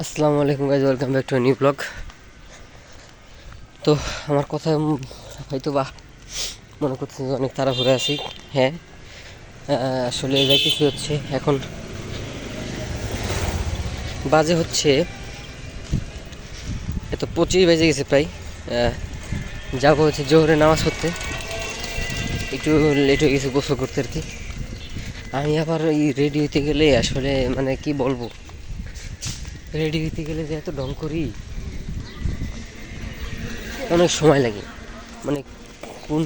আসসালামু আলাইকুম guys, welcome back to new blog. তো আমার কথা হয়তো বা মনে করতেছি যে অনেক তাড়াহুড়ো আছি। হ্যাঁ, আসলে যাইতেছি হচ্ছে এখন বাজে হচ্ছে এত 25 বেজে গেছে প্রায়। যাবো হচ্ছে জোহরে নামাজ পড়তে, একটু লেট হয়ে গেছে গোসল করতে আর কি। আমি আবার এই রেডি হইতে গেলে আসলে মানে কি বলবো, রেডি হইতে গেলে যে এত ঢং করি, অনেক সময় লাগে। মানে কোন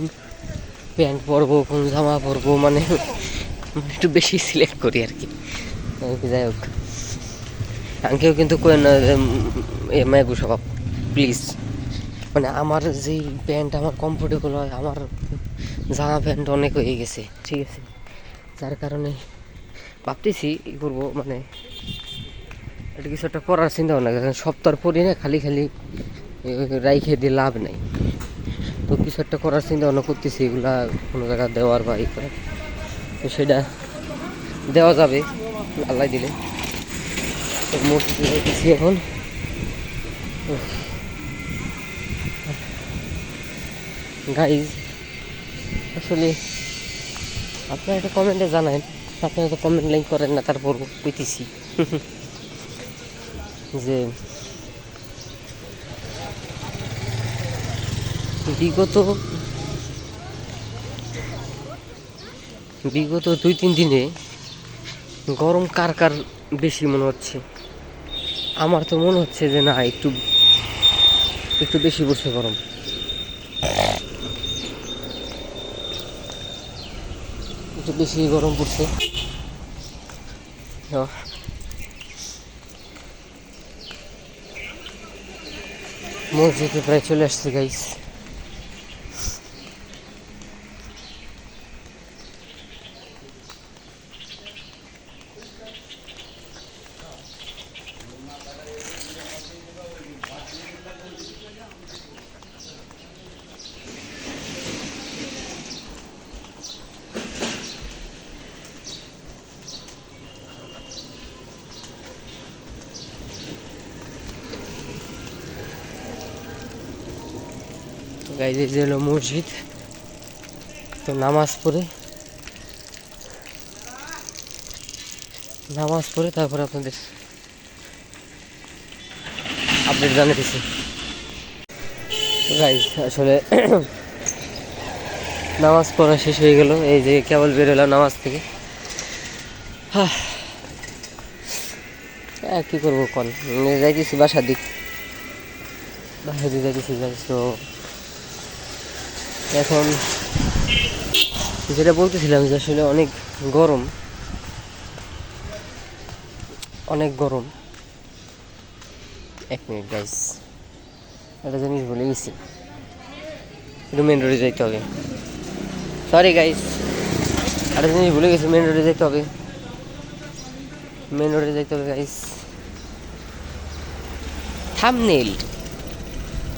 প্যান্ট পরবো, কোন জামা পরবো, মানে একটু বেশি সিলেক্ট করি আর কি। যাই হোক, কেউ কিন্তু কই না মেঘু স্বভাব, প্লিজ। মানে আমার যেই প্যান্ট আমার কমফোর্টেবল হয়, আমার জামা প্যান্ট অনেক হয়ে গেছে, ঠিক আছে। যার কারণে ভাবতেছি ই করবো, মানে এটা কিছু একটা করার চিন্তা ভাবনা। সব তো আর পরি না, খালি খালি রাইখে দিয়ে লাভ নাই। তো কিছু একটা করার চিন্তা ভাবনা করতেছি, এগুলা কোনো জায়গায় দেওয়ার বা ই করার। তো সেটা দেওয়া যাবে আল্লাহ দিলে। তো মসজিদে যাইতেছি এখন। গাইজ, আসলে আপনারা একটা কমেন্টে জানান, আপনারা তো কমেন্ট লাইক করেন না, তারপর কইতেছি যে বিগত বিগত 2-3 দিনে গরম কার কার বেশি মনে হচ্ছে? আমার তো মনে হচ্ছে যে না, একটু একটু বেশি পড়ছে গরম, একটু বেশি গরম পড়ছে। মসজিদে প্রায় চলে আসছে গাইস। গাইস, এই যে হলো মসজিদ। তো নামাজ পড়ে তারপর আপনাদের আপডেট জানাতেছি। গাইস, আসলে নামাজ পড়া শেষ হয়ে গেল, এই যে কেবল বেরোলাম নামাজ থেকে। হ্যাঁ, কী করবো কল, যাইতেছি বাসার দিক যাইতেছি গাইস। তো এখন যেটা বলতেছিলাম যে আসলে গরম অনেক গরম। 1 মিনিট গাইস, একটা জিনিস বলে গেছি, একটু মেন রোডে যাইতে হবে। সরি গাইস, একটা জিনিস ভুলে গেছি, মেন রোডে যাইতে হবে, guys. Thumbnail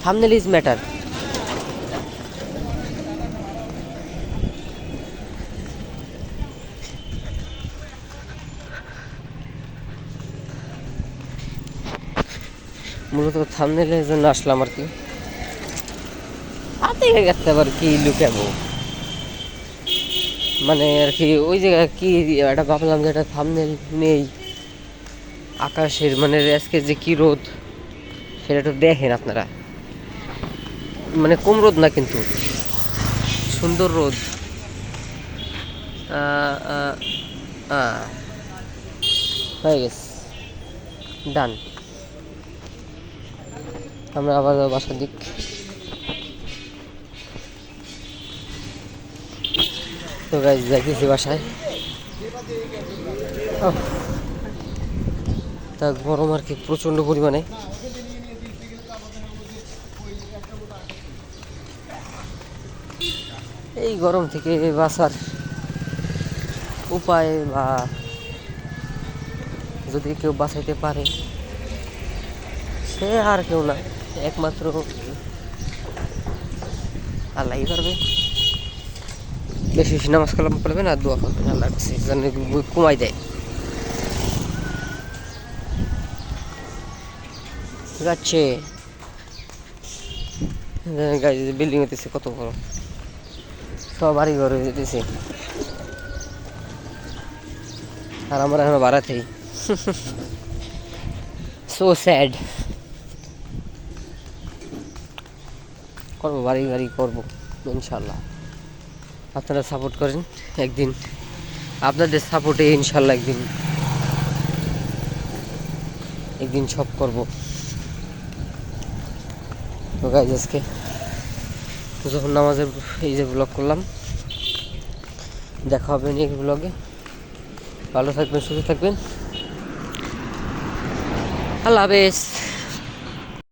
thumbnail is matter. মূলত থাম্বনেলের জন্য আসলাম আর কি। হাতে গেছে আবার কি লুকাবো, মানে আর কি ওই জায়গায় কি একটা ভাবলাম যে একটা থাম্বনেল নেই আকাশের, মানে আজকে যে কি রোদ সেটা একটু দেখেন আপনারা। মানে কম রোদ না, কিন্তু সুন্দর রোদ। হয়ে গেছে, ডান। আমরা আবার বাসার দিক। তো গাইস, যাইতেছি বাসায়। তা গরম আর কি প্রচণ্ড পরিমাণে। এই গরম থেকে বাঁচার উপায়, বা যদি কেউ বাঁচাইতে পারে সে আর কেউ না, একমাত্র আল্লাহই পারবে। বেশি বেশি নামাজ কালাম পড়বেন আর দোয়া করবেন আল্লাহর কাছে যেন কমাই দেয়। ঠিক আছে গাইজ বিল্ডিং হইতেছে কত বড়, সব বাড়ি ঘর হয়ে যেতেছে আর আমরা এখনো বাড়াতেই। So sad. করবো বাড়ি বাড়ি করবো ইনশাল্লাহ, আপনারা সাপোর্ট করেন। একদিন আপনাদের সাপোর্টে ইনশাল্লাহ একদিন একদিন সব করব। তো গাইজ আজকে যখন নামাজের এই যে ব্লগ করলাম, দেখা হবে নেক্সট ব্লগে। ভালো থাকবেন, সুস্থ থাকবেন, আল্লাহ হাফেজ।